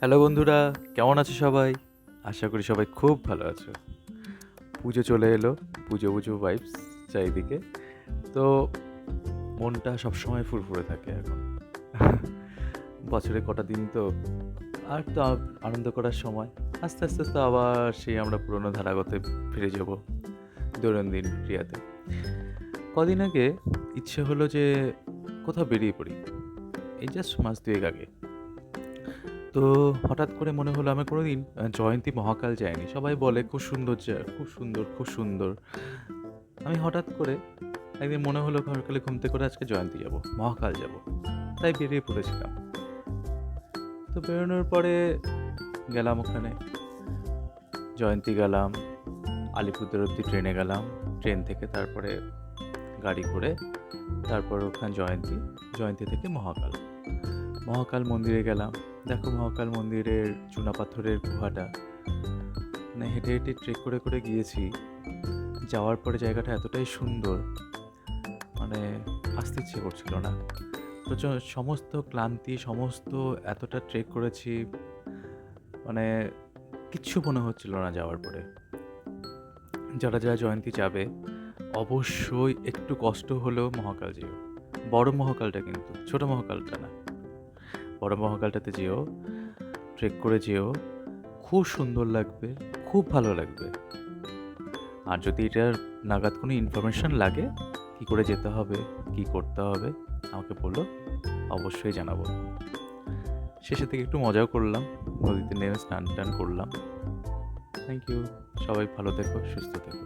Hello বন্ধুরা, কেমন আছো সবাই? আশা করি সবাই খুব ভালো আছো। পুজো চলে এলো, পুজো পুজো ভাইবস চারিদিকে। তো মনটা সবসময় ফুরফুরে থাকে এখন। বছরে কটা দিন তো, আর তো আনন্দ করার সময়। আস্তে আস্তে আস্তে আবার সেই আমরা পুরোনো ধারাগতে ফিরে যাব, দৈনন্দিন ক্রিয়াতে। কদিন আগে ইচ্ছে হলো যে কোথাও বেরিয়ে পড়ি, এই জাস্ট মাস দুয়েক আগে। তো হঠাৎ করে মনে হলো আমি কোনোদিন জয়ন্তী মহাকাল যাইনি। সবাই বলে খুব সুন্দর খুব সুন্দর, খুব সুন্দর। আমি হঠাৎ করে একদিন মনে হলো সকালে ঘুম থেকে করে আজকে জয়ন্তী যাব, মহাকাল যাব। তাই বেরিয়ে পড়েছিলাম। তো বেরোনোর পরে গেলাম ওখানে, জয়ন্তী গেলাম, আলিপুরদুয়ার অব্দি ট্রেনে গেলাম। ট্রেন থেকে তারপরে গাড়ি করে তারপর ওখানে জয়ন্তী, জয়ন্তী থেকে মহাকাল। মহাকাল মন্দিরে গেলাম। দেখো মহাকাল মন্দিরের চুনাপাথরের গুহাটা, মানে হেঁটে হেঁটে ট্রেক করে করে গিয়েছি। যাওয়ার পরে জায়গাটা এতটাই সুন্দর, মানে আসতে ইচ্ছে করছিল না। তো সমস্ত ক্লান্তি, সমস্ত এতটা ট্রেক করেছি, মানে কিচ্ছু মনে হচ্ছিল না যাওয়ার পরে। যারা যারা জয়ন্তী যাবে অবশ্যই একটু কষ্ট হলেও মহাকাল যেও। বড় মহাকালটা কিন্তু, ছোট মহাকালটা না। বড় মহাকালটাতে যেও, ট্রেক করে যেও, খুব সুন্দর লাগবে, খুব ভালো লাগবে। আর যদি এটার নাগাদ কোনো ইনফরমেশন লাগে, কী করে যেতে হবে, কী করতে হবে, আমাকে বলো, অবশ্যই জানাবো। শেষের থেকে একটু মজাও করলাম, নদীতে নেমে স্নান টান করলাম। Thank you. সবাই ভালো থেকো, সুস্থ থেকো।